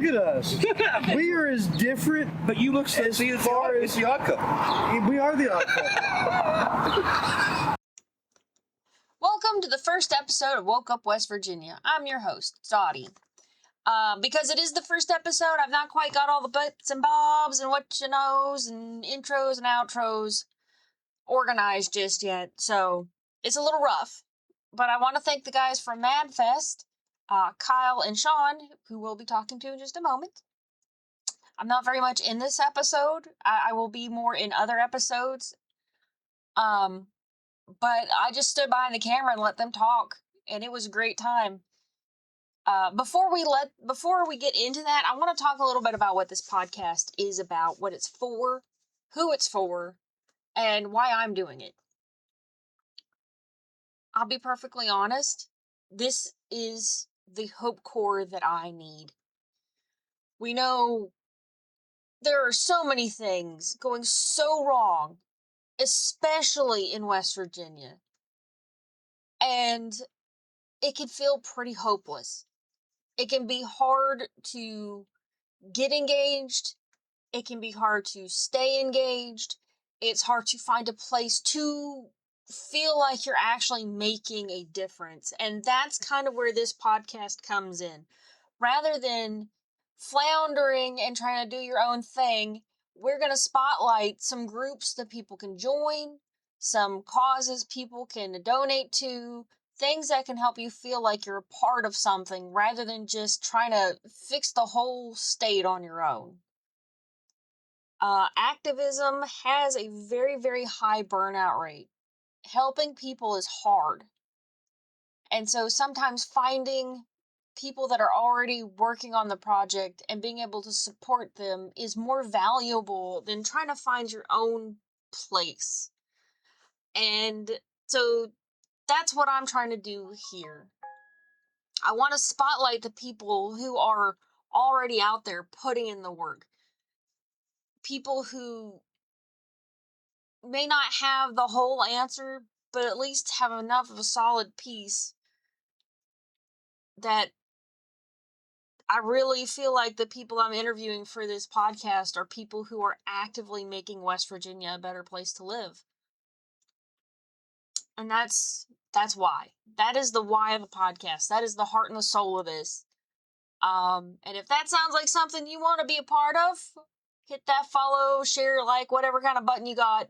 at us. We are as different. But you look so. As far as the odd couple. We are the odd couple. Welcome to the first episode of Woke Up West Virginia. I'm your host, Dottie. Because it is the first episode, I've not quite got all the bits and bobs and what you knows and intros and outros organized just yet, so it's a little rough. But I want to thank the guys from MADfest, Kyle and Sean, who we'll be talking to in just a moment. I'm not very much in this episode. I will be more in other episodes. But I just stood behind the camera and let them talk, and it was a great time. Before we get into that, I want to talk a little bit about what this podcast is about, what it's for, who it's for, and why I'm doing it. I'll be perfectly honest, this is the hope core that I need. We know there are so many things going so wrong, especially in West Virginia, and it can feel pretty hopeless. It can be hard to get engaged. It can be hard to stay engaged. It's hard to find a place to feel like you're actually making a difference. And that's kind of where this podcast comes in. Rather than floundering and trying to do your own thing, we're going to spotlight some groups that people can join, some causes people can donate to, things that can help you feel like you're a part of something rather than just trying to fix the whole state on your own. Activism has a very, very high burnout rate. Helping people is hard. And so sometimes finding people that are already working on the project and being able to support them is more valuable than trying to find your own place. And so that's what I'm trying to do here. I want to spotlight the people who are already out there putting in the work. People who may not have the whole answer, but at least have enough of a solid piece that I really feel like the people I'm interviewing for this podcast are people who are actively making West Virginia a better place to live. And that's why. That is the why of the podcast. That is the heart and the soul of this. And if that sounds like something you want to be a part of, hit that follow, share, like, whatever kind of button you got.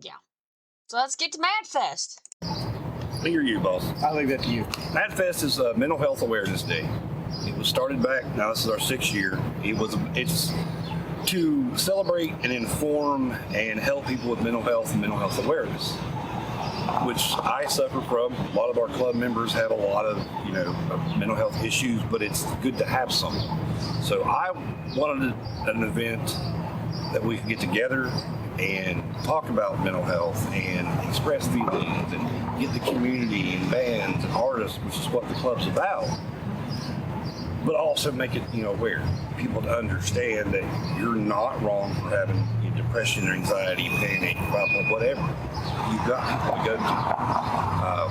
Yeah. So let's get to MADfest. Me or you, boss? I leave that to you. MADfest is a Mental Health Awareness Day. It was started back, now this is our 6th year. It's to celebrate and inform and help people with mental health and mental health awareness, which I suffer from. A lot of our club members have a lot of, mental health issues, but it's good to have some. So I wanted an event that we could get together and talk about mental health and express feelings and get the community and bands and artists, which is what the club's about, but also make it, aware. People to understand that you're not wrong for having depression or anxiety, panic, whatever. You've got people to go to.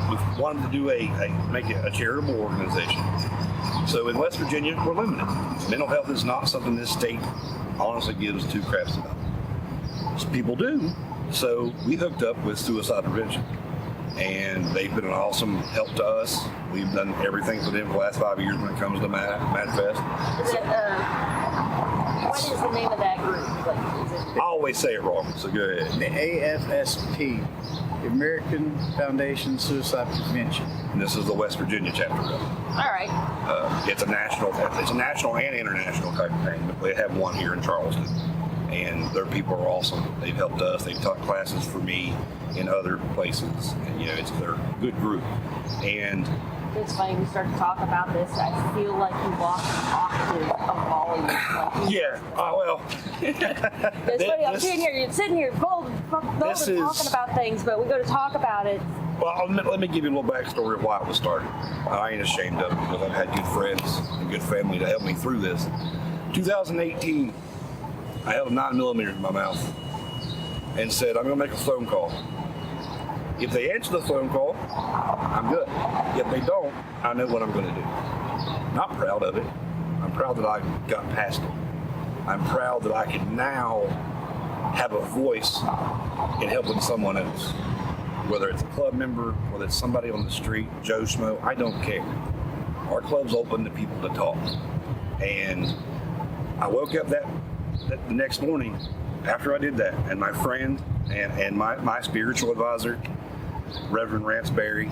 We wanted to do make it a charitable organization. So in West Virginia, we're limited. Mental health is not something this state honestly gives two craps about. People do. So we hooked up with suicide prevention, and they've been an awesome help to us. We've done everything for them for the last 5 years when it comes to MADfest. What is the name of that group? I always say it wrong, so go ahead. The AFSP, the American Foundation Suicide Prevention. And this is the West Virginia chapter of it. All right. It's a national and international type of thing, but they have one here in Charleston. And their people are awesome. They've helped us. They've taught classes for me in other places. And, they're a good group. And it's funny, we start to talk about this, I feel like you lost an octave of volume. It's funny, I'm sitting here bold talking about things, but we go to talk about it. Well, let me give you a little backstory of why it was started. I ain't ashamed of it because I've had good friends and good family to help me through this. 2018, I held a 9mm in my mouth and said, I'm going to make a phone call. If they answer the phone call, I'm good. If they don't, I know what I'm going to do. Not proud of it, I'm proud that I got past it. I'm proud that I can now have a voice in helping someone else. Whether it's a club member, whether it's somebody on the street, Joe Schmo, I don't care. Our club's open to people to talk. And I woke up that the next morning after I did that, and my friend and my spiritual advisor, Reverend Ransberry,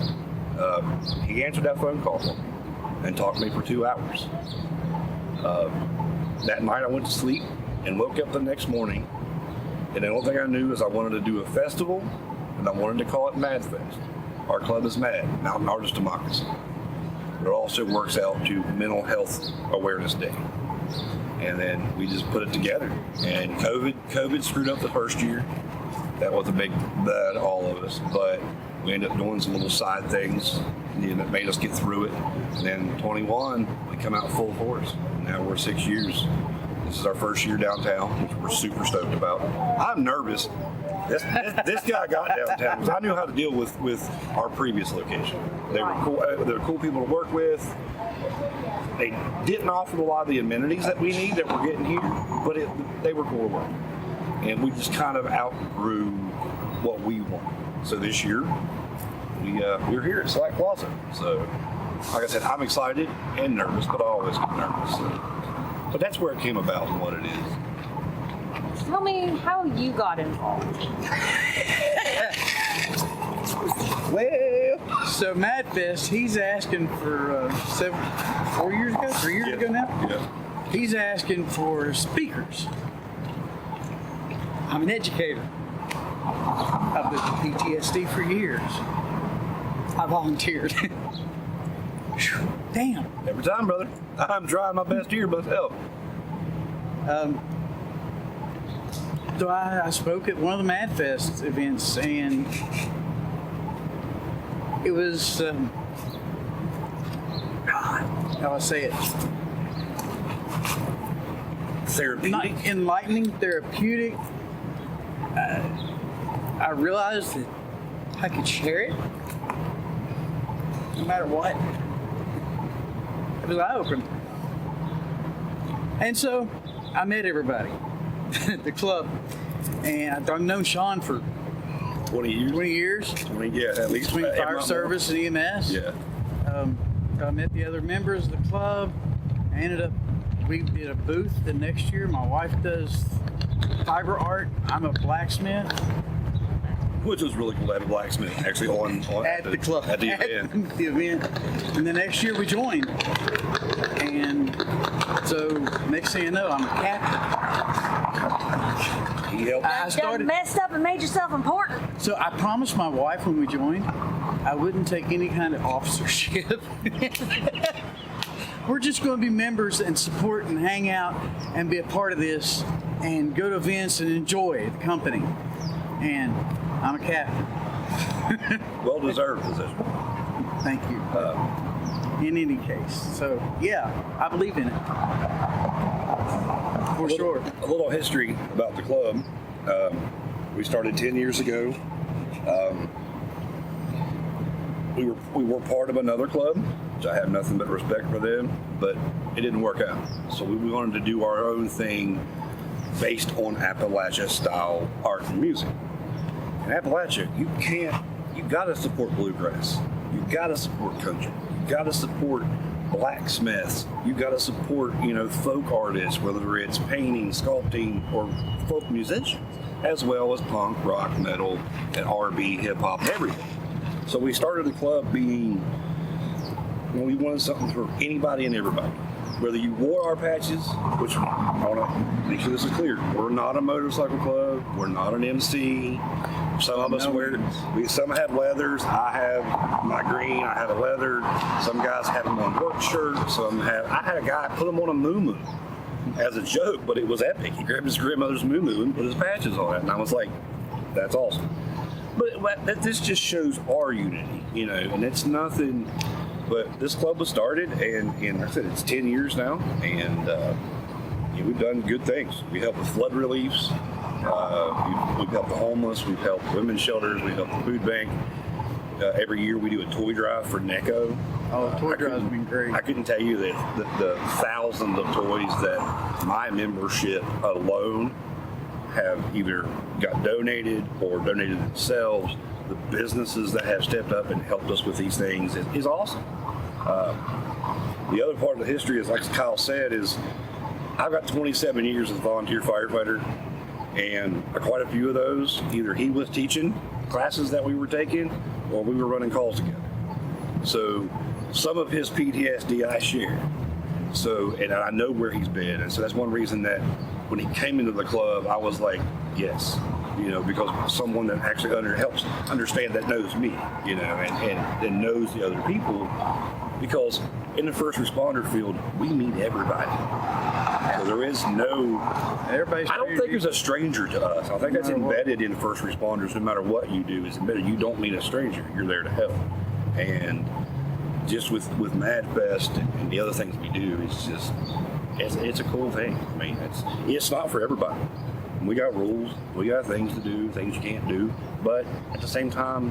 he answered that phone call for me and talked to me for 2 hours. That night I went to sleep and woke up the next morning, and the only thing I knew is I wanted to do a festival, and I wanted to call it MADfest. Our club is MAD, Mountain Artist Democracy. But it also works out to Mental Health Awareness Day. And then we just put it together. And COVID screwed up the first year. That was a big bad all of us. But we ended up doing some little side things that made us get through it. And then 21, we come out full force. Now we're 6 years. This is our first year downtown, which we're super stoked about. I'm nervous. This guy got downtown because I knew how to deal with our previous location. They were cool. They were cool people to work with. They didn't offer a lot of the amenities that we need that we're getting here, but they were cool to work. And we just kind of outgrew what we want. So this year, we're here at Slack Plaza. So, like I said, I'm excited and nervous, but I always get nervous. So. But that's where it came about and what it is. Tell me how you got involved. Well, so MADfest, he's asking for 3 years ago now? Yeah. He's asking for speakers. I'm an educator. I've been with PTSD for years. I volunteered. Damn. Every time, brother. I'm trying my best here myself. So I spoke at one of the MADfest events, and it was, how do I say it? Therapeutic. Enlightening, therapeutic. I realized that I could share it, no matter what. It was eye-opening. And so I met everybody at the club, and I've known Sean for 20 years. 20 years. 20, yeah, at least. Between fire service and EMS. Yeah. I met the other members of the club. I ended up, we did a booth the next year. My wife does fiber art. I'm a blacksmith. Which was really cool to have a blacksmith actually on At the club. At the event. At the event. And the next year we joined. And so next thing you know, I'm a captain. He helped. I started. Messed up and made yourself important. So I promised my wife when we joined, I wouldn't take any kind of officership. We're just going to be members and support and hang out and be a part of this and go to events and enjoy the company. And I'm a captain. Well-deserved position. Thank you. In any case. So, yeah, I believe in it. For sure. A little history about the club. We started 10 years ago. We were part of another club, which I have nothing but respect for them, but it didn't work out. So we wanted to do our own thing based on Appalachia style art and music. In Appalachia, you gotta support bluegrass. You gotta support country. You gotta support blacksmiths. You gotta support, folk artists, whether it's painting, sculpting, or folk musicians, as well as punk, rock, metal, and R&B, hip hop, everything. So we started the club being, we wanted something for anybody and everybody. Whether you wore our patches, which I want to make sure this is clear, we're not a motorcycle club, we're not an MC. Some of us some have leathers. I have my green, I have a leather. Some guys have them on work shirts. I had a guy put them on a moo-moo as a joke, but it was epic. He grabbed his grandmother's moo-moo and put his patches on it, and I was like, that's awesome. But this just shows our unity, and it's nothing. But this club was started, and like I said, it's 10 years now, and we've done good things. We help with flood reliefs. We've helped the homeless. We've helped women's shelters. We've helped the food bank. every year we do a toy drive for NECO. Oh, toy drive's been great. I couldn't tell you that the thousands of toys that my membership alone have either got donated or donated themselves. The businesses that have stepped up and helped us with these things is awesome. The other part of the history is, like Kyle said, is I've got 27 years as a volunteer firefighter, and quite a few of those, either he was teaching classes that we were taking or we were running calls together. So some of his PTSD I share. So, and I know where he's been. And so that's one reason that when he came into the club, I was like, yes, because someone that actually helps understand that knows me, and knows the other people. Because in the first responder field, we meet everybody. So there is no, I don't think there's a stranger to us. I think that's embedded in first responders. No matter what you do, is embedded. You don't meet a stranger. You're there to help. And just with MADfest and the other things we do, it's a cool thing. I mean, it's not for everybody. We got rules. We got things to do, things you can't do. But at the same time,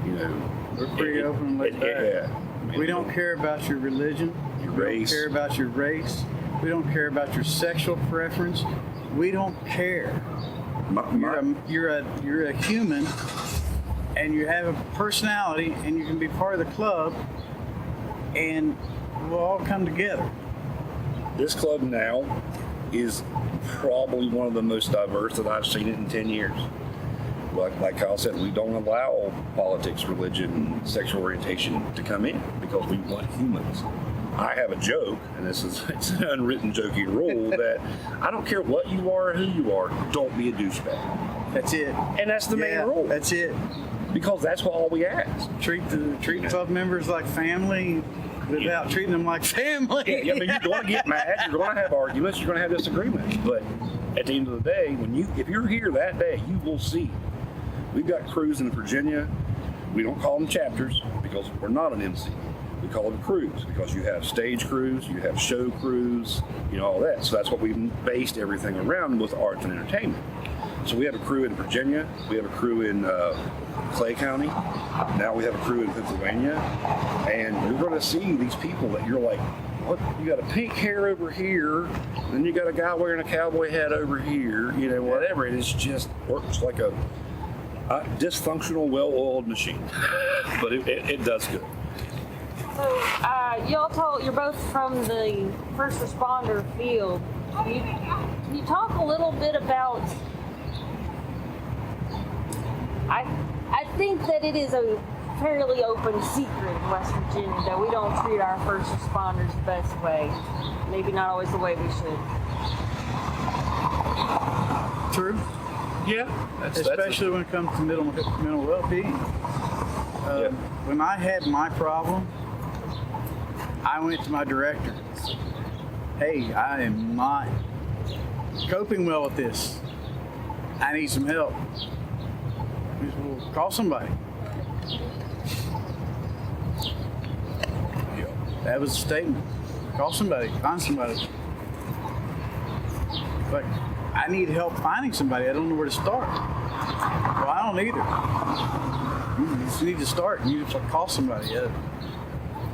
we're pretty open and laid back. Yeah. We don't care about your religion. Your we race. don't care about your race. We don't care about your sexual preference. We don't care. You're a human, and you have a personality, and you can be part of the club, and we'll all come together. This club now is probably one of the most diverse that I've seen it in 10 years. Like Kyle said, we don't allow politics, religion, sexual orientation to come in because we want humans. I have a joke, and it's an unwritten jokey rule that I don't care what you are or who you are, don't be a douchebag. That's it. And that's the main rule. That's it. Because that's all we ask. Treat club members like family without treating them like family. Yeah, I mean, you're going to get mad, you're going to have arguments, you're going to have disagreements. But at the end of the day, if you're here that day, you will see. We've got crews in Virginia. We don't call them chapters because we're not an MC. We call them crews because you have stage crews, you have show crews, all that. So that's what we've based everything around with arts and entertainment. So we have a crew in Virginia. We have a crew in Clay County. Now we have a crew in Pennsylvania. And you're going to see these people that you're like, what? You got a pink hair over here, then you got a guy wearing a cowboy hat over here, whatever. And it just works like a dysfunctional, well-oiled machine. But it does good. So, you're both from the first responder field. Can you talk a little bit about, I think that it is a fairly open secret in West Virginia that we don't treat our first responders the best way. Maybe not always the way we should. True. Yeah. Especially when it comes to mental well-being. When I had my problem, I went to my director. Hey, I am not coping well with this. I need some help. He said, well, call somebody. That was a statement. Call somebody, find somebody. Like, I need help finding somebody. I don't know where to start. Well, I don't either. You just need to start. You need to call somebody.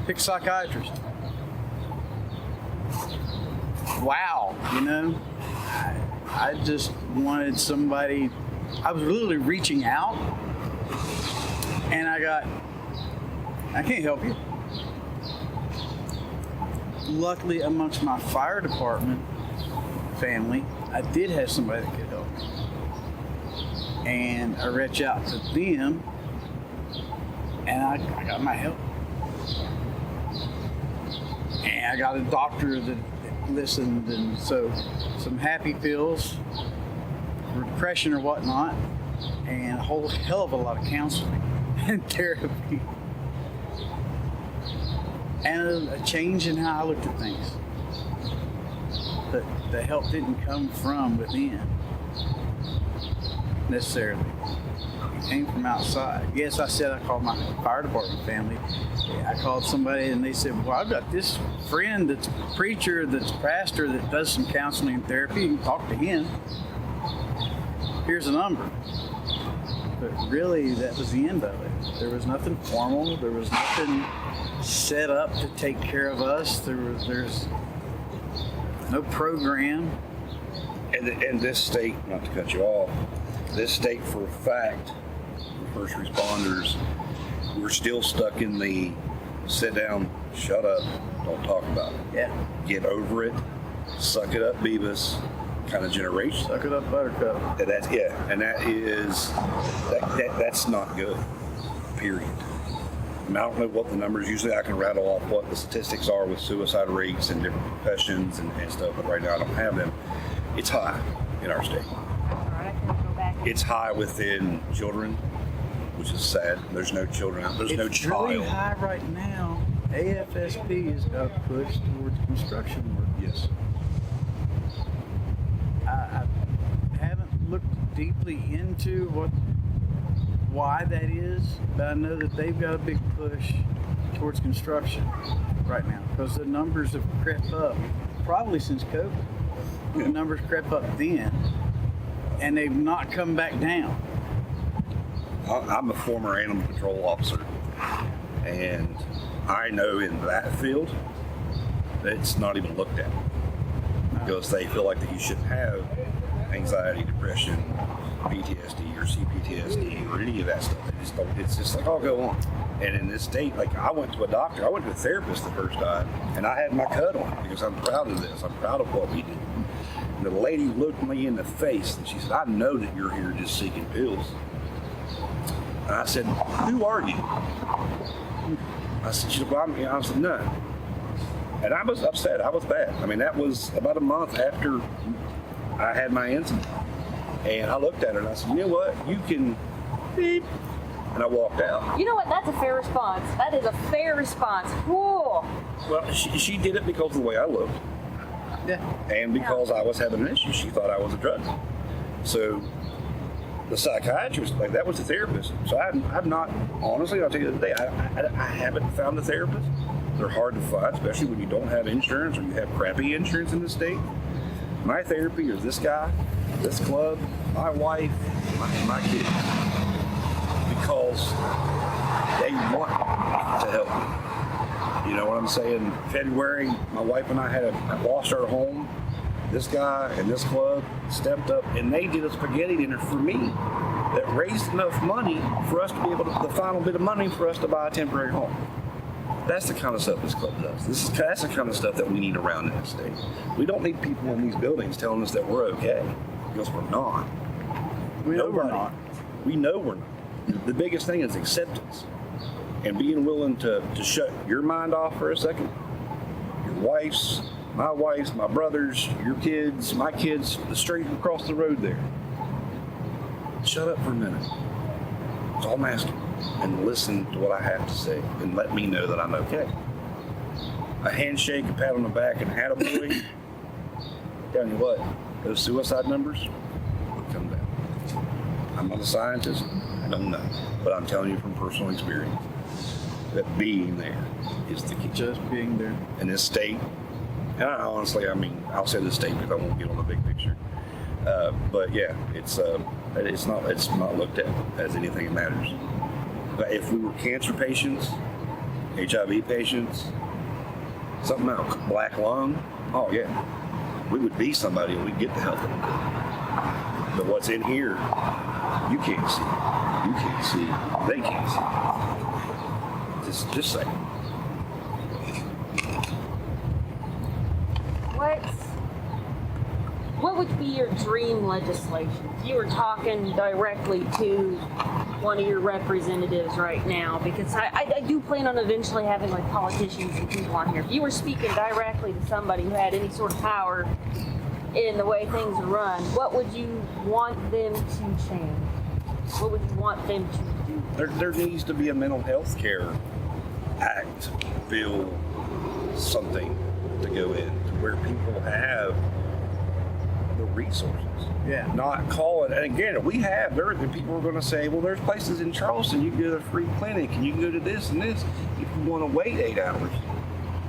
Pick a psychiatrist. Wow, I just wanted somebody. I was literally reaching out, and I can't help you. Luckily, amongst my fire department family, I did have somebody that could help me. And I reached out to them, and I got my help. And I got a doctor that listened, and so some happy pills for depression or whatnot, and a whole hell of a lot of counseling and therapy. And a change in how I looked at things. But the help didn't come from within, necessarily. It came from outside. Yes, I said I called my fire department family. I called somebody and they said, well, I've got this friend that's a preacher, that's a pastor, that does some counseling and therapy. You can talk to him. Here's a number. But really, that was the end of it. There was nothing formal. There was nothing set up to take care of us. There's no program. And this state, not to cut you off, this state for a fact, for first responders, we're still stuck in the sit down, shut up, don't talk about it. Yeah. Get over it, suck it up, Beavis kind of generation. Suck it up, Buttercup. And that's not good. Period. I don't know what the numbers. Usually, I can rattle off what the statistics are with suicide rates and different professions and stuff. But right now, I don't have them. It's high in our state. That's all right. I can go back. It's high within children, which is sad. There's no children out. There's no child. It's really high right now. AFSP has got a push towards construction work. Yes. I haven't looked deeply into why that is, but I know that they've got a big push towards construction right now because the numbers have crept up probably since COVID. The numbers crept up then, and they've not come back down. I'm a former animal control officer, and I know in that field, it's not even looked at because they feel like that you shouldn't have anxiety, depression, PTSD or CPTSD or any of that stuff. They just don't, it's just like, oh, go on. And in this state, like I went to a doctor, I went to a therapist the first time, and I had my cut on because I'm proud of this. I'm proud of what we did. And the lady looked me in the face and she said, I know that you're here just seeking pills. And I said, who are you? I said, she said, well, I said, no. And I was upset. I was bad. I mean, that was about a month after I had my incident. And I looked at her and I said, you know what? You can beep. And I walked out. You know what? That's a fair response. That is a fair response. Whoa. Well, she did it because of the way I looked. Yeah. And because I was having an issue. She thought I was a drug. So the psychiatrist, like that was the therapist. So I've not, honestly, I'll tell you the day, I haven't found a therapist. They're hard to find, especially when you don't have insurance or you have crappy insurance in the state. My therapy is this guy, this club, my wife, my kids. Because they want to help me. You know what I'm saying? February, my wife and I had lost our home. This guy and this club stepped up and they did a spaghetti dinner for me that raised enough money for us to be able to, the final bit of money for us to buy a temporary home. That's the kind of stuff this club does. That's the kind of stuff that we need around in this state. We don't need people in these buildings telling us that we're okay, because we're not. We know we're not. We know we're not. The biggest thing is acceptance and being willing to shut your mind off for a second. Your wife's, my brother's, your kids, my kids, the street across the road there. Shut up for a minute. That's all I'm asking. And listen to what I have to say and let me know that I'm okay. A handshake, a pat on the back, and a attaboy. Telling you what, those suicide numbers would come down. I'm not a scientist. I don't know. But I'm telling you from personal experience that being there is the key. Just being there. In this state, and honestly, I mean, I'll say this state because I won't get on the big picture. But yeah, it's not looked at as anything that matters. But if we were cancer patients, HIV patients, something else, black lung, oh yeah, we would be somebody and we'd get the help. But what's in here, you can't see. You can't see. They can't see. Just say. What would be your dream legislation? If you were talking directly to one of your representatives right now, because I do plan on eventually having like politicians and people on here. If you were speaking directly to somebody who had any sort of power in the way things are run, what would you want them to change? What would you want them to do? There needs to be a mental health care act, bill, something to go in to where people have the resources. Yeah. Not call it, and again, there are people are going to say, well, there's places in Charleston you can go to a free clinic and you can go to this and this if you want to wait 8 hours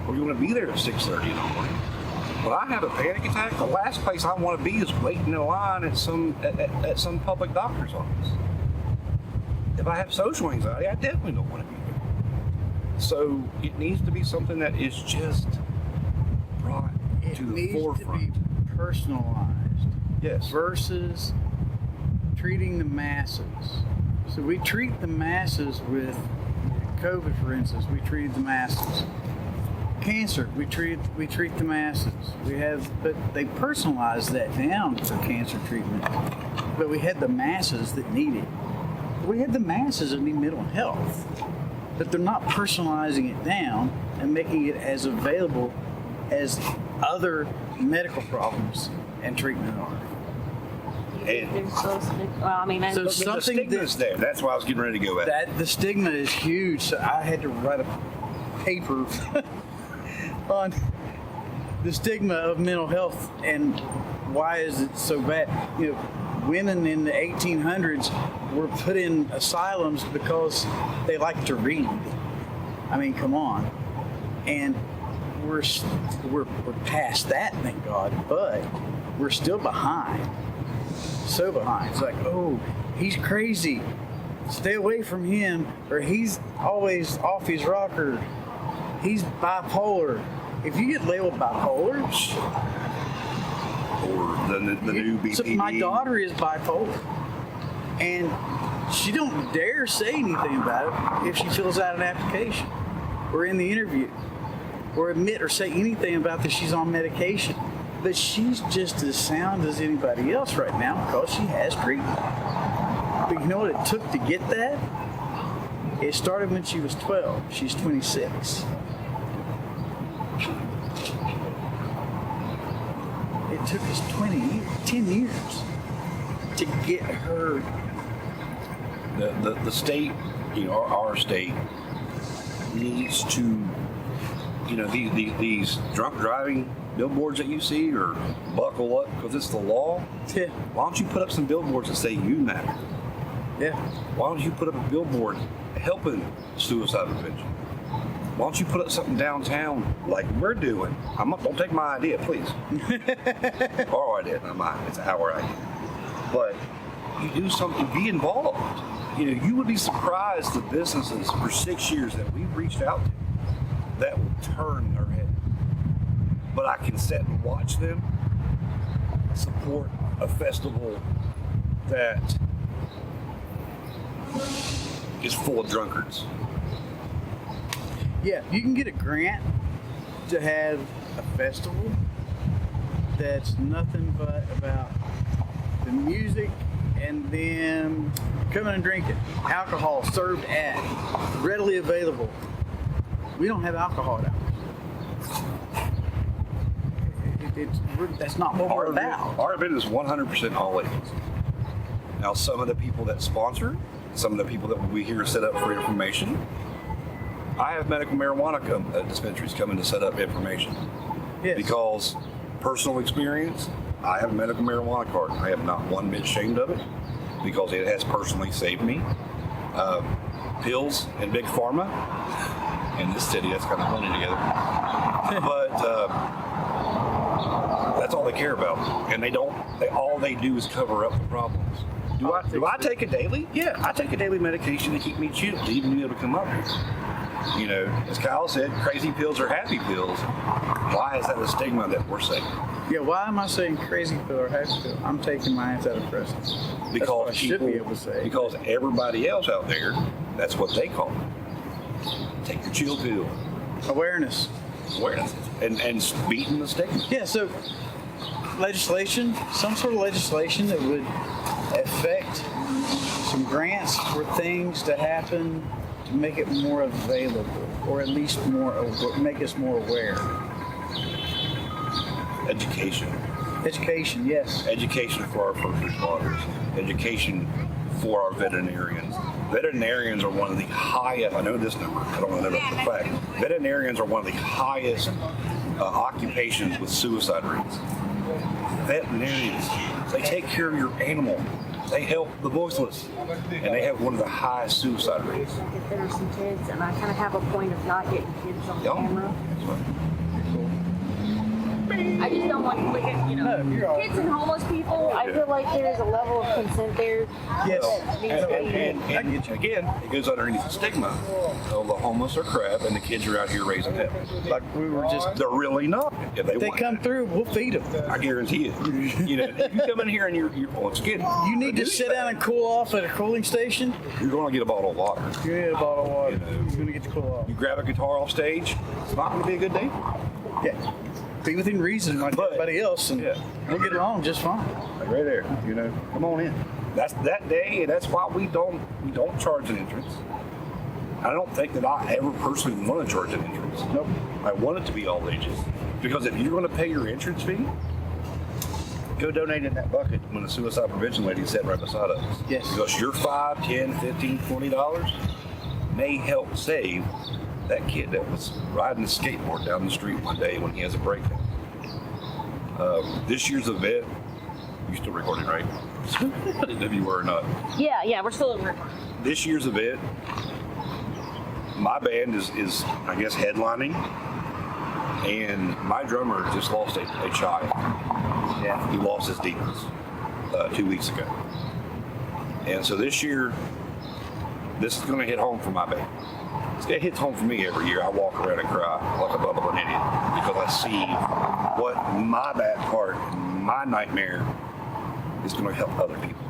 or you want to be there at 6:30 in the morning. When I have a panic attack, the last place I want to be is waiting in line at some public doctor's office. if I have social anxiety, I definitely don't want to be there. So it needs to be something that is just brought It to the needs forefront. to be personalized Yes. versus treating the masses. So we treat the masses with COVID, for instance. We treated the masses. Cancer, we treat the masses. But they personalized that down for cancer treatment. But we had the masses that need it. We had the masses that need mental health, but they're not personalizing it down and making it as available as other medical problems and treatment are. And There's so well, I mean, So the something stigma's there. That's why I was getting ready to go at. That the stigma is huge. So I had to write a paper on the stigma of mental health and why is it so bad. You know, women in the 1800s were put in asylums because they like to read. I mean, come on. And we're past that, thank God, but we're still behind. So behind. It's like, oh, he's crazy. Stay away from him, or he's always off his rocker. He's bipolar. If you get labeled bipolar, Or the new BPD. so my daughter is bipolar, and she don't dare say anything about it if she fills out an application or in the interview, or admit or say anything about that she's on medication. But she's just as sound as anybody else right now because she has treatment. But you know what it took to get that? It started when she was 12. She's 26. It took us 10 years to get her. The state, you know, our state needs to, you know, these drunk driving billboards that you see, or buckle up because it's the law. Yeah. Why don't you put up some billboards that say you matter? Yeah. Why don't you put up a billboard helping suicide prevention? Why don't you put up something downtown like we're doing? Don't take my idea, please. Our idea, not mine. It's our idea. But you do something, be involved. You know, you would be surprised the businesses for 6 years that we've reached out to that will turn their head. But I can sit and watch them support a festival that is full of drunkards. Yeah, you can get a grant to have a festival that's nothing but about the music and then coming and drinking. Alcohol served at, readily available. We don't have alcohol now. That's not what we're about. Our event is 100% all ages. Now, some of the people that sponsor, some of the people that we here set up for information, I have medical marijuana dispensaries coming to set up information. Yes. Because personal experience, I have a medical marijuana card. I have not one bit ashamed of it because it has personally saved me. Pills and big pharma in this city, that's kind of blending together. But that's all they care about, and all they do is cover up the problems. Do I take a daily? Yeah, I take a daily medication to keep me chill, to even be able to come up here. You know, as Kyle said, crazy pills are happy pills. Why is that a stigma that we're saying? Yeah, why am I saying crazy pill or happy pill? I'm taking my antidepressants. That's what I should be able to say. Because everybody else out there, that's what they call it. Take your chill pill. Awareness. And beating the stigma. Yeah, so legislation, some sort of legislation that would affect some grants for things to happen to make it more available, or at least make us more aware. Education, yes. Education for our first responders. Education for our veterinarians. Veterinarians are one of the highest, I know this number, I don't know that for a fact. Veterinarians are one of the highest occupations with suicide rates. Veterinarians, they take care of your animal. They help the voiceless, and they have one of the highest suicide rates. If there are some kids, and I kind of have a point of not getting kids on camera. I just don't want to look at, No, you're all right. kids and homeless people. I feel like there's a level of consent there. Yes. that needs to be- And again, it goes underneath the stigma. Oh, the homeless are crap, and the kids are out here raising hell. Like we were just. They're really not. If They want come that. through, we'll feed them. I guarantee it. You know, if you come in here and you're once again, You need to sit down and cool off at a cooling station. you're going to get a bottle of water. You need a bottle of water. You know. You're gonna get to cool off. You grab a guitar off stage, it's not going to be a good day. Yeah. Be within reason like But- everybody else, and Yeah. we'll get along just fine. Like right there, you know, come on in. That's that day, and that's why we don't charge an entrance. I don't think that I ever personally want to charge an entrance. Nope. I want it to be all ages, because if you're going to pay your entrance fee, go donate in that bucket when the suicide prevention lady sat right beside us. Yes. Because your $5, $10, $15, $20 may help save that kid that was riding a skateboard down the street one day when he has a breakdown. This year's event, you're still recording, right? I didn't know if you were or not. Yeah, we're still in record. This year's event, my band is I guess headlining, and my drummer just lost a child. Yeah. He lost his demons 2 weeks ago, and so this year, this is going to hit home for my band. It hits home for me every year. I walk around and cry like a bubbling idiot because I see what my bad part, my nightmare, is going to help other people.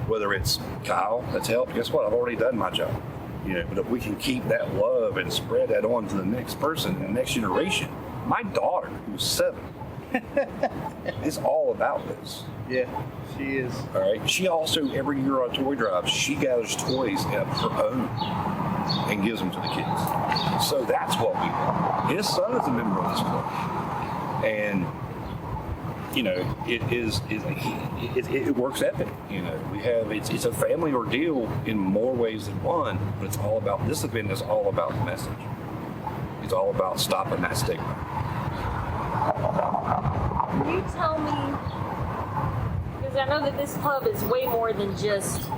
Whether it's Kyle that's helped, guess what? I've already done my job. You know, but if we can keep that love and spread that on to the next person and the next generation, my daughter, who's 7, is all about this. Yeah, she is. All right. She also, every year on toy drives, she gathers toys of her own and gives them to the kids. So that's what we want. His son is a member of this club, and you know, it works epic. You know, we have it's a family ordeal in more ways than one, but it's all about this event is all about the message. It's all about stopping that stigma. Can you tell me, because I know that this club is way more than just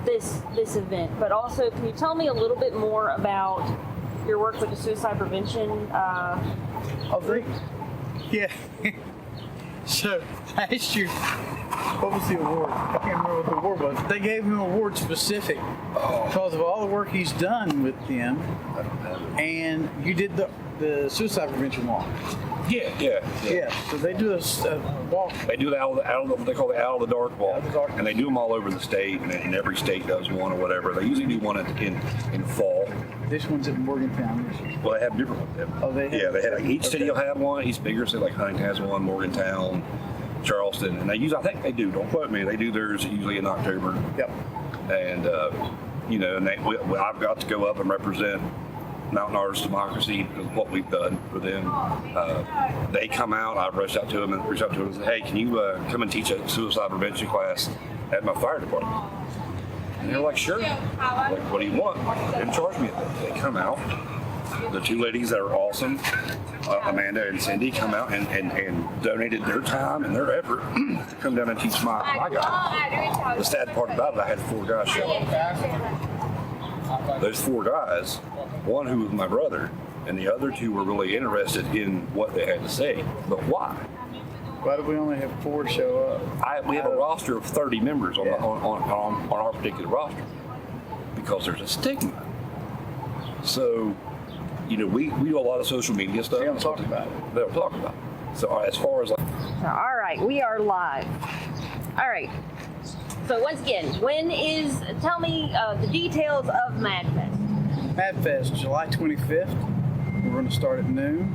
this event, but also can you tell me a little bit more about your work with the suicide prevention? Oh, great. Yeah. So last year, what was the award? I can't remember what the award was. They gave him an award specific because of all the work he's done with them. And you did the suicide prevention walk. Yeah. So they do a walk. They do what they call the out of the dark walk, Out of the dark. and they do them all over the state, and every state does one or whatever. They usually do one in fall. This one's in Morgantown this year. Well, they have different ones. Oh, they have- Yeah, they have. Like, each city okay. will have one. Each bigger city, like Huntington has one, Morgantown, Charleston, and I think they do. Don't quote me. They do theirs usually in October. Yep. And you know, and I've got to go up and represent Mountain Artist Democracy because of what we've done for them. They come out. I reached out to them and said, "Hey, can you come and teach a suicide prevention class at my fire department?" And they're like, "Sure." Like, what do you want? They didn't charge me a bit. They come out. The 2 ladies that are awesome, Amanda and Cindy, come out and donated their time and their effort to come down and teach my guy. The sad part about it, I had 4 guys show up. Those 4 guys, one who was my brother, and the other 2 were really interested in what they had to say. But why? Why do we only have 4 show up? We have a roster of 30 members on our particular roster because there's a stigma. So, you know, we do a lot of social media stuff. They don't talk about it. They don't talk about it. So as far as like, All right, we are live. All right. So once again, tell me the details of MADfest. MADfest, July 25th. We're going to start at noon,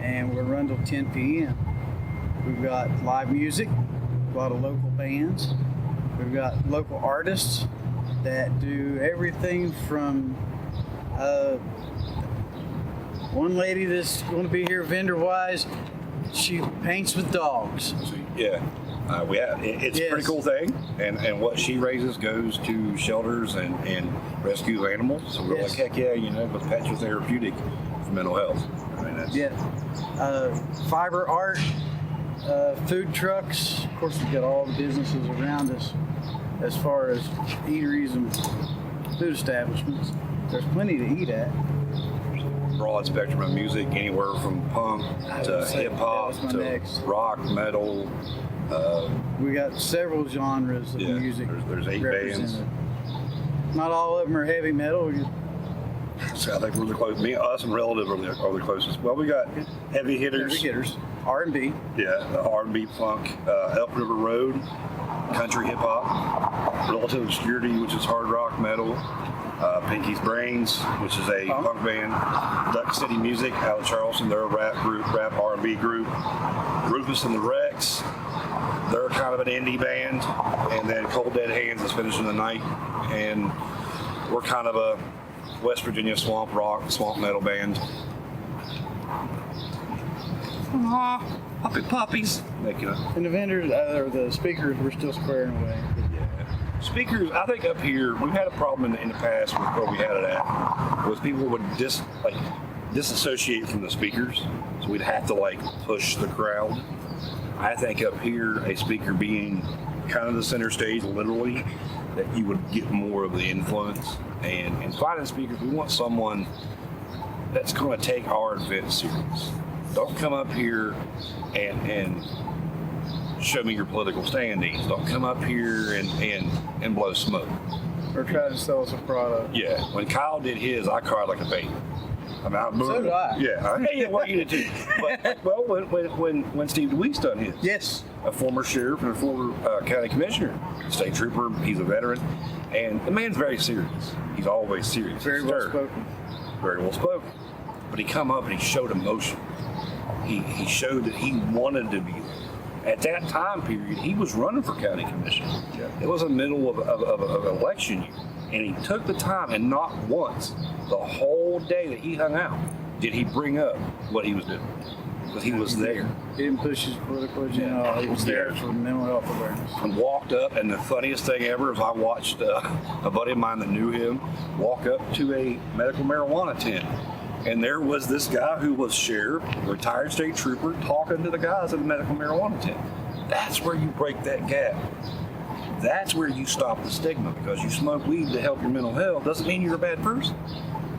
and we're going to run till 10 p.m. We've got live music, a lot of local bands. We've got local artists that do everything from one lady that's going to be here vendor-wise, she paints with dogs. yeah, it's a pretty Yes. cool thing. And what she raises goes to shelters and rescue animals. So we're Yes. like, heck yeah, you know, but pets are therapeutic for mental health. I mean, that's, Yeah. Fiber art, food trucks. Of course, we've got all the businesses around us as far as eateries and food establishments. There's plenty to eat at. broad spectrum of music, anywhere from punk to hip hop that was my to next. rock, metal. We got several genres of music. There's 8 bands. represented. Not all of them are heavy metal. So I think we're the closest. Me, us, and Relative are the closest. Well, we got heavy hitters. Heavy hitters. R&B. Yeah, R&B, funk, Elk River Road, country hip hop, Relative Obscurity, which is hard rock metal, Pinky's Brains, which is a punk band, Duck City Music out of Charleston, they're a rap R&B group, Rufus and the Rex, they're kind of an indie band, and then Cold Dead Hands is finishing the night, and we're kind of a West Virginia swamp rock, swamp metal band. Puppy puppies. Making it. And the vendors, or the speakers, we're still squaring away. Yeah. Speakers, I think up here, we've had a problem in the past with where we had it at, was people would disassociate from the speakers, so we'd have to like push the crowd. I think up here, a speaker being kind of the center stage, literally, that you would get more of the influence. And finding speakers, we want someone that's going to take our event serious. Don't come up here and show me your political standings. Don't come up here and blow smoke. Or try to sell us a product. Yeah, when Kyle did his, I cried like a baby. So did I. Yeah, I hate what you did too. But well, when Steve DeWeese done his, Yes. a former sheriff and a former county commissioner, state trooper, he's a veteran, and the man's very serious. He's always serious. Very well spoken. Very well spoken. But he come up and he showed emotion. He showed that he wanted to be there. At that time period, he was running for county commissioner. Yeah. It was the middle of election year, and he took the time, and not once, the whole day that he hung out, did he bring up what he was doing, because he was there. He didn't push his political agenda. He was there for mental health awareness. And walked up, and the funniest thing ever is I watched a buddy of mine that knew him walk up to a medical marijuana tent. And there was this guy who was sheriff, retired state trooper, talking to the guys at the medical marijuana tent. That's where you break that gap. That's where you stop the stigma, because you smoke weed to help your mental health doesn't mean you're a bad person.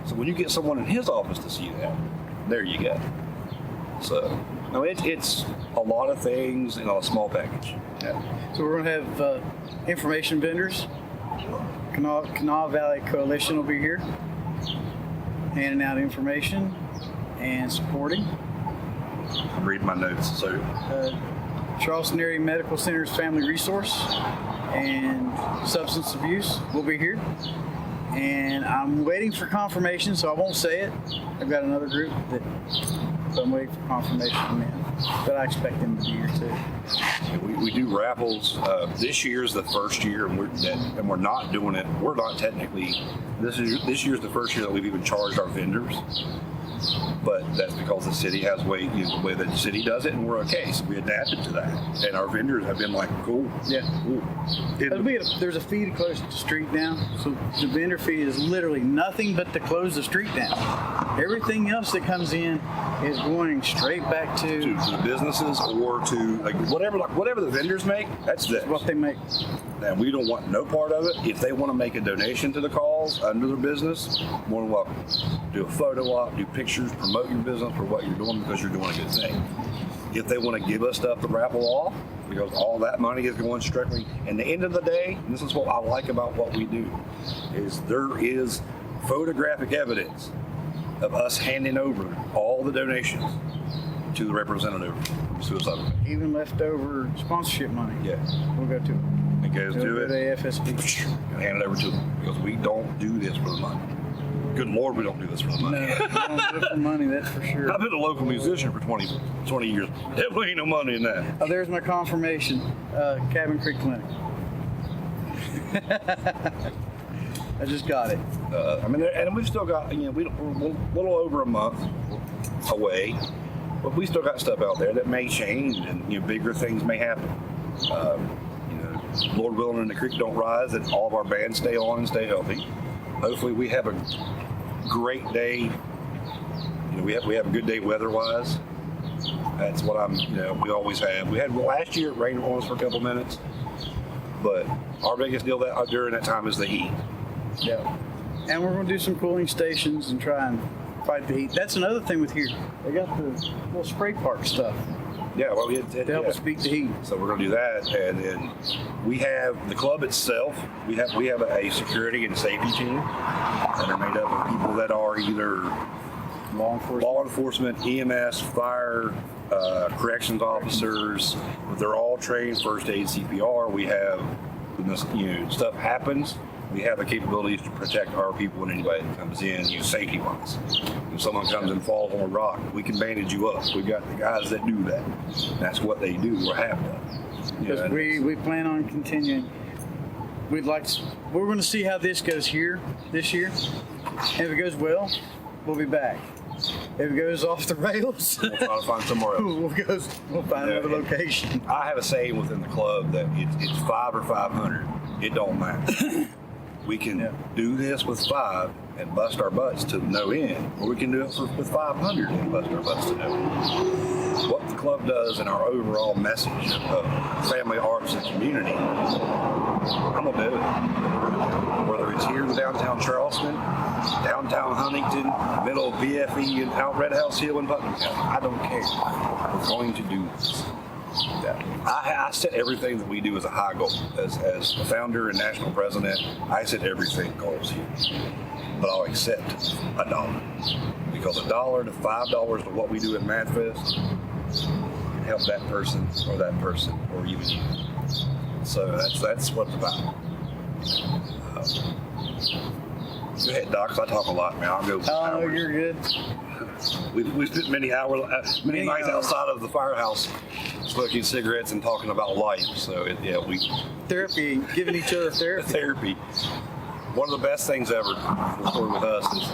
So when you get someone in his office to see that, there you go. So, no, it's a lot of things in a small package. Yeah. So we're going to have information vendors. Kanawha Valley Coalition will be here, handing out information and supporting. I'm reading my notes. So, Charleston Area Medical Center's Family Resource and Substance Abuse will be here. And I'm waiting for confirmation, so I won't say it. I've got another group so I'm waiting for confirmation from them. But I expect them to be here too. we do raffles. This year's the first year, and we're not doing it. We're not technically. This year's the first year that we've even charged our vendors. But that's because the city has the way that the city does it, and we're okay. So we adapted to that, and our vendors have been like, cool. Yeah. Cool. There's a fee to close the street down. So the vendor fee is literally nothing but to close the street down. Everything else that comes in is going straight back to the businesses, or to whatever the vendors make. That's what they make. And we don't want no part of it. If they want to make a donation to the cause under their business, more than welcome. Do a photo op, do pictures, promote your business for what you're doing, because you're doing a good thing. If they want to give us stuff to raffle off, because all that money is going strictly, and the end of the day, and this is what I like about what we do, is there is photographic evidence of us handing over all the donations to the representative of suicide. Even leftover sponsorship money. Yeah. We'll go to it. It goes to it. AFSP. And hand it over to them, because we don't do this for the money. Good Lord, we don't do this for the money. No, we don't do it for money, that's for sure. I've been a local musician for 20 years. Definitely ain't no money in that. Oh, there's my confirmation. Cabin Creek Clinic. I just got it. And we've still got, we're a little over a month away, but we still got stuff out there that may change, and bigger things may happen. Lord willing, and the creek don't rise, that all of our bands stay on and stay healthy. Hopefully, we have a great day. We have a good day weather-wise. That's what we always have. We had last year, it rained on us for a couple minutes, but our biggest deal during that time is the heat. Yeah. And we're going to do some cooling stations and try and fight the heat. That's another thing with here. They got the little spray park stuff Yeah, well, to help us beat the heat. So we're going to do that, and then we have the club itself. We have a security and safety team that are made up of people that are either law enforcement, EMS, fire, corrections officers. They're all trained first aid, CPR. We have, when this, stuff happens, we have the capabilities to protect our people and anybody that comes in, safety wise. If someone comes and falls on a rock, we can bandage you up. We've got the guys that do that. That's what they do or have done. Because we plan on continuing. We're going to see how this goes here this year. And if it goes well, we'll be back. If it goes off the rails, we'll try to find somewhere else. We'll find another location. I have a saying within the club that it's 5 or 500. It don't matter. We can do this with 5 and bust our butts to no end, or we can do it with 500 and bust our butts to no end. What the club does in our overall message of family, arts, and community, I'm going to do it. Whether it's here in downtown Charleston, downtown Huntington, middle of BFE, and out Red House Hill in Putnam County, I don't care. We're going to do this. I set everything that we do as a high goal. As a founder and national president, I set everything goals here. But I'll accept $1. Because $1 to $5 to what we do at MADfest can help that person or even you. So that's what it's about. Go ahead, Doc, 'cause I talk a lot, man. I'll go. Oh, you're good. We spent many nights outside of the firehouse smoking cigarettes and talking about life. So Therapy, giving each other therapy. One of the best things ever, the story with us is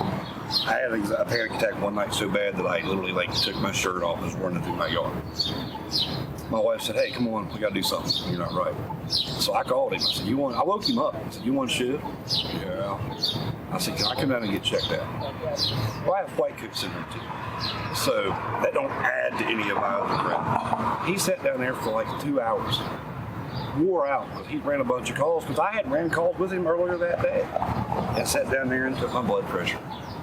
I had a panic attack one night so bad that I literally took my shirt off and was running through my yard. My wife said, "Hey, come on, we got to do something. You're not right." So I called him. I said, I woke him up. I said, "You want to shift?" "Yeah." I said, "Can I come down and get checked out?" Well, I have white coat syndrome too. So that don't add to any of my other problems. He sat down there for 2 hours. Wore out because he ran a bunch of calls because I had ran calls with him earlier that day, and sat down there and took my blood pressure,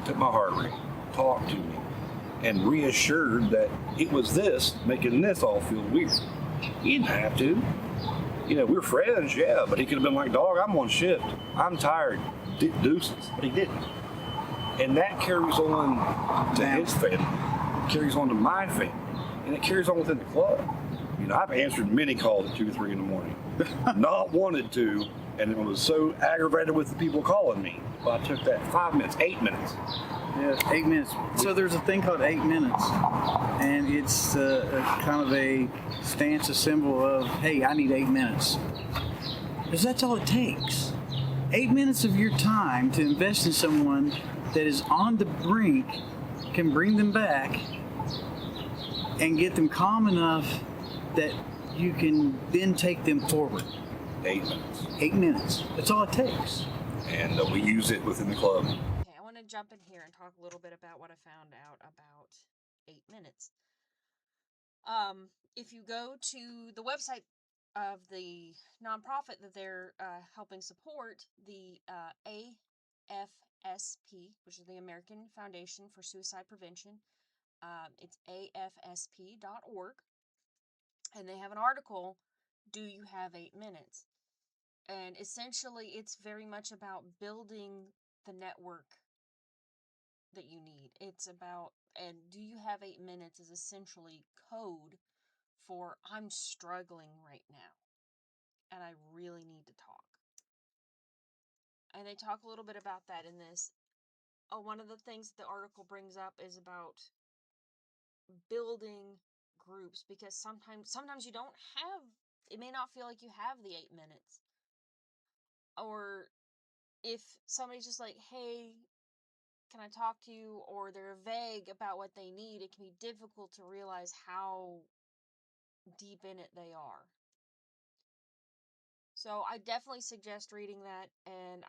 took my heart rate, talked to me, and reassured that it was this making this all feel weird. He didn't have to. We're friends, yeah, but he could have been like, "Dog, I'm on shift. I'm tired. Deuces." But he didn't. And that carries on to his family, carries on to my family, and it carries on within the club. I've answered many calls at 2 or 3 in the morning. Not wanted to, and it was so aggravated with the people calling me. But I took that 5 minutes, 8 minutes. Yeah, 8 minutes. So there's a thing called 8 minutes, and it's kind of a stance, a symbol of, hey, I need 8 minutes. Because that's all it takes. 8 minutes of your time to invest in someone that is on the brink can bring them back and get them calm enough that you can then take them forward. 8 minutes. 8 minutes. That's all it takes. And we use it within the club. Okay, I want to jump in here and talk a little bit about what I found out about 8 minutes. If you go to the website of the nonprofit that they're helping support, the AFSP, which is the American Foundation for Suicide Prevention, it's afsp.org. And they have an article, "Do You Have 8 Minutes?" And essentially, it's very much about building the network that you need. It's about, and "Do You Have 8 Minutes?" is essentially code for "I'm struggling right now, and I really need to talk." And they talk a little bit about that in this. One of the things the article brings up is about building groups, because sometimes you don't have, it may not feel like you have the 8 minutes. Or if somebody's just like, "Hey, can I talk to you?" or they're vague about what they need, it can be difficult to realize how deep in it they are. So I definitely suggest reading that, and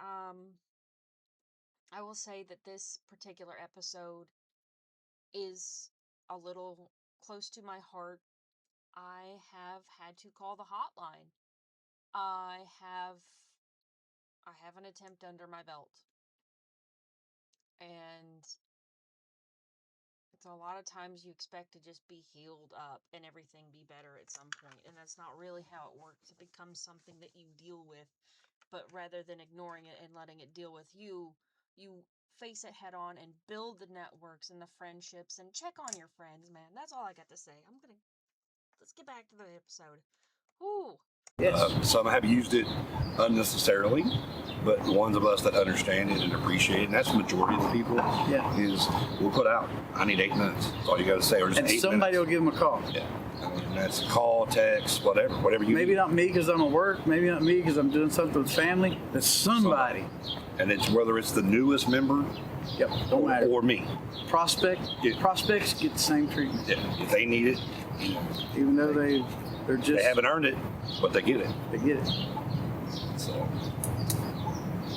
I will say that this particular episode is a little close to my heart. I have had to call the hotline. I have an attempt under my belt. And So a lot of times you expect to just be healed up and everything be better at some point, and that's not really how it works. It becomes something that you deal with, but rather than ignoring it and letting it deal with you, you face it head on and build the networks and the friendships and check on your friends, man. That's all I got to say. Let's get back to the episode. Whoo! Yes. Some have used it unnecessarily, but the ones of us that understand it and appreciate it, and that's the majority of the people, is we'll put out, I need 8 minutes. That's all you got to say. Or just And 8 somebody will minutes. give them a call. Yeah. I mean, that's a call, text, whatever you Maybe need. not me because I'm at work. Maybe not me because I'm doing something with family. But somebody. And it's whether it's the newest member Yep. Don't matter. or me. Prospects get the same treatment. Yeah. If they need it, you know, Even though they're just they haven't earned it, but they get it. they get it. So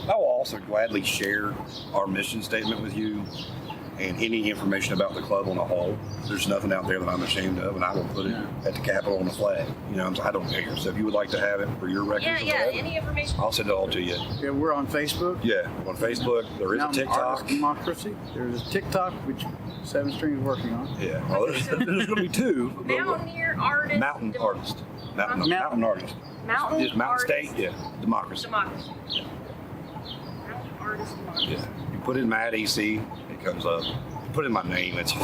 I will also gladly share our mission statement with you and any information about the club on the whole. There's nothing out there that I'm ashamed of, and I will put it at the Capitol on the flag. You know, I don't care. So if you would like to have it for your records, or whatever, Any information? I'll send it all to you. Yeah, we're on Facebook. Yeah, on Facebook. There is a Mountain TikTok. Artist Democracy. There's a TikTok which 7 String is working on. Yeah, well, there's going to be 2. Mountaineer Artist. Mountain Artist. Mountain Artist. Mountain Just Mountain Artist. State. Yeah, Democracy. Democracy. Mountain Artist Democracy. Yeah, you put in MADfest, it comes up. You put in my name, it's you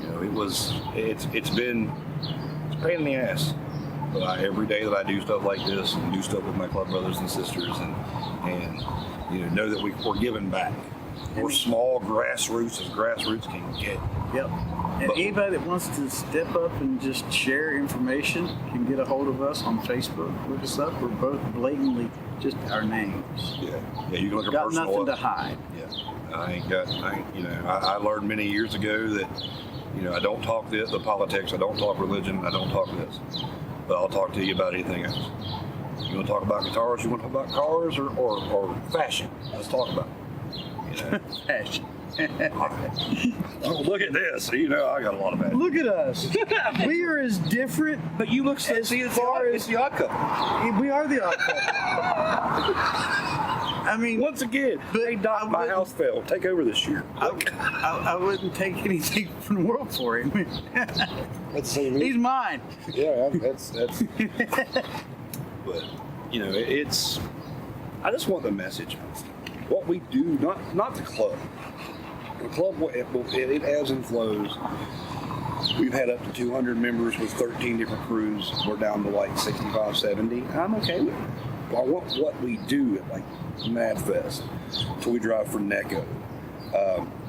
know, it's been a pain in the ass. But every day that I do stuff like this and do stuff with my club brothers and sisters and you know that we're giving back. We're small grassroots as grassroots can get. Yep. And anybody that wants to step up and just share information can get a hold of us on Facebook. Look us up. We're both blatantly just our names. Yeah, you can look at Got personal. nothing to hide. Yeah, I learned many years ago that, you know, I don't talk the politics, I don't talk religion, I don't talk this, but I'll talk to you about anything else. You want to talk about guitars, you want to talk about cars or fashion, let's talk about it. You know? Fashion. Oh, look at this, you know, I got a lot of bad. Look at us. We are as different. But you look so, As see, it's far the as- odd couple. We are the odd couple. I mean, Once again, but my house fell. Take over this year. I wouldn't take anything from the world for him. That's same. He's mine. Yeah, that's. But you know, it's. I just want the message. What we do, not the club. The club, it ebbs and flows. We've had up to 200 members with 13 different crews. We're down to like 65, 70. I'm okay with it. But I want what we do at like MADfest, till we drive for NECO.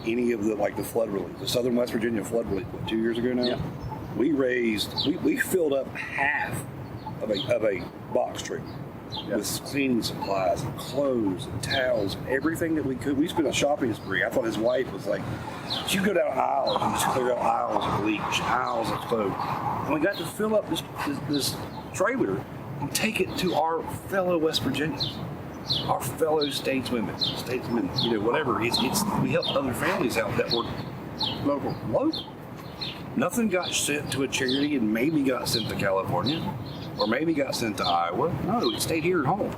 Any of the flood relief, the Southern West Virginia flood relief, 2 years ago now? Yeah. We filled up half of a box tree with cleaning supplies and clothes and towels and everything that we could. We spent a shopping spree. I thought his wife was like, she'd go down aisles and just clear out aisles of bleach, aisles of clothes. And we got to fill up this trailer and take it to our fellow West Virginians, our fellow statesmen, you know, whatever. We helped other families out that were local. Nothing got sent to a charity and maybe got sent to California or maybe got sent to Iowa. No, it stayed here at home.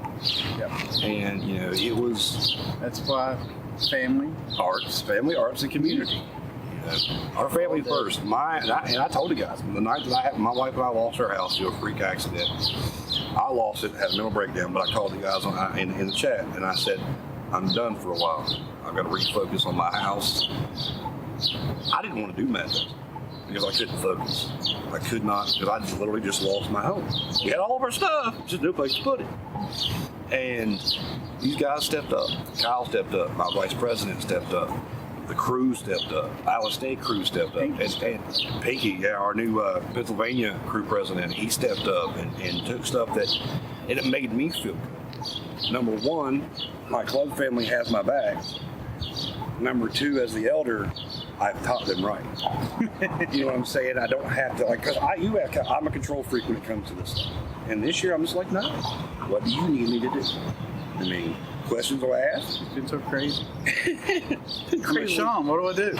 Yep. And, you know, it was That's why family arts, and community. You know, our family first. And I told the guys, the night that my wife and I lost our house to a freak accident, I lost it, had a mental breakdown, but I called the guys in the chat and I said, I'm done for a while. I've got to refocus on my house. I didn't want to do MADfest because I couldn't focus. I could not, because I literally just lost my home. We had all of our stuff, just no place to put it. And these guys stepped up. Kyle stepped up. My vice president stepped up. The crew stepped up. Iowa State crew stepped up. And Pinky, our new Pennsylvania crew president, he stepped up and took stuff and it made me feel good. Number one, my club family has my back. Number two, as the elder, I've taught them right. You know what I'm saying? I don't have to, because I'm a control freak when it comes to this stuff. And this year, I'm just like, no. What do you need me to do? I mean, questions will ask. It's been so crazy. It's been I'm like, Sean, what do I do?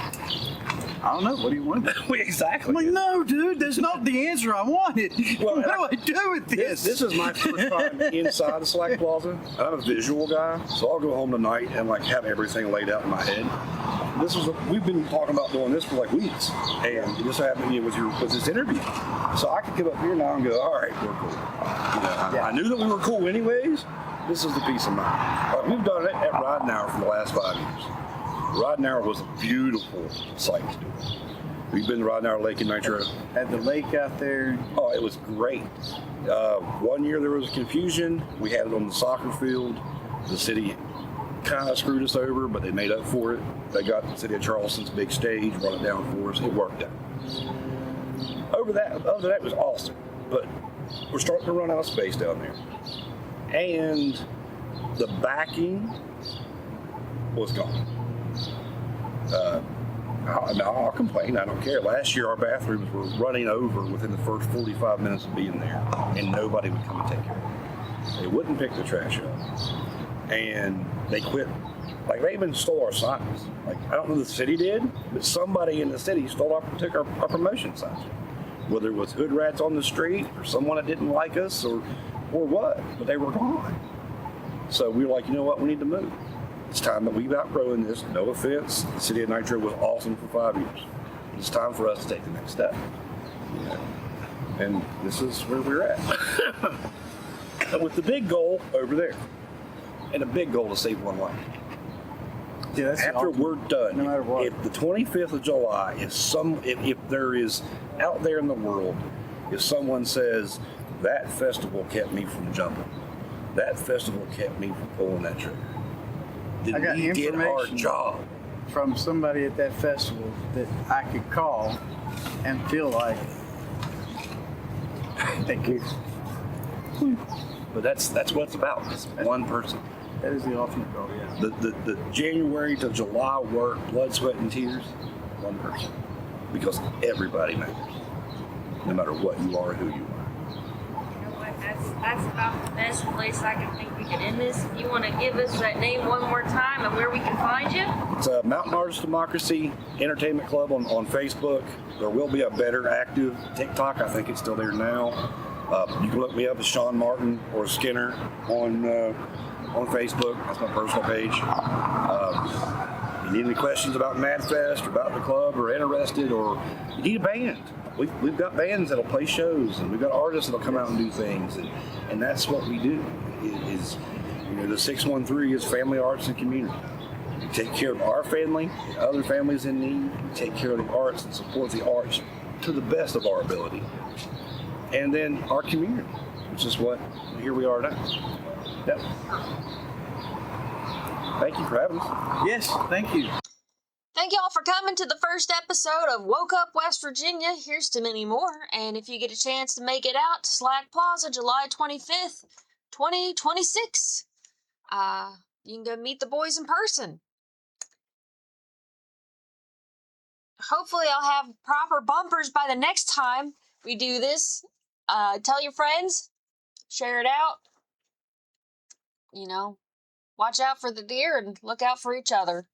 I don't know. What do you want? Exactly. I'm like, no, dude, that's not the answer I wanted. Well, What do I do with this? This is my first time inside the Slack Plaza. I'm a visual guy, so I'll go home tonight and like have everything laid out in my head. We've been talking about doing this for like weeks, and it just happened was this interview. So I could come up here now and go, all right, we're cool. I knew that we were cool anyways. This is the peace of mind. We've done it at Riding Hour for the last 5 years. Riding Hour was a beautiful sight to do. We've been to Riding Hour Lake in Nitro. Had the lake out there. Oh, it was great. 1 year there was confusion. We had it on the soccer field. The city kind of screwed us over, but they made up for it. They got the city of Charleston's big stage, brought it down for us. It worked out. Other than that, it was awesome. But we're starting to run out of space down there. And the backing was gone. I'll complain. I don't care. Last year, our bathrooms were running over within the first 45 minutes of being there, and nobody would come and take care of it. They wouldn't pick the trash up, and they quit. Like, they even stole our signs. Like, I don't know if the city did, but somebody in the city took our promotion signs. Whether it was hood rats on the street, or someone that didn't like us, or what, but they were gone. So we were like, you know what, we need to move. It's time that we've outgrown this. No offense, the city of Nitro was awesome for 5 years. It's time for us to take the next step. And this is where we're at. With the big goal over there, and a big goal to save one life. Yeah, that's After awesome. we're done, No matter what. if the 25th of July, if there is out there in the world, if someone says, that festival kept me from jumping, that festival kept me from pulling that trigger, then I got we did our information job. from somebody at that festival that I could call and feel like they care. But that's what it's about. It's one person. That is the ultimate goal, yeah. The January to July work, blood, sweat, and tears, one person. Because everybody matters. No matter what you are or who you are. You know what? That's about the best place I can think we could end this. If you want to give us that name one more time and where we can find you? It's a Mountain Artist Democracy Entertainment Club on Facebook. There will be a better active TikTok. I think it's still there now. You can look me up as Sean Martin or Skinner on Facebook. That's my personal page. You need any questions about MADfest or about the club, or interested, or you need a band. We've got bands that'll play shows, and we've got artists that'll come out and do things, and that's what we do. The 613 is family, arts, and community. We take care of our family, other families in need. We take care of the arts and support the arts to the best of our ability. And then our community, which is what here we are now. Yep. Thank you for having us. Yes, thank you. Thank y'all for coming to the first episode of Woke Up West Virginia. Here's to many more. And if you get a chance to make it out to Slack Plaza July 25th, 2026, you can go meet the boys in person. Hopefully I'll have proper bumpers by the next time we do this. Tell your friends, share it out. Watch out for the deer and look out for each other.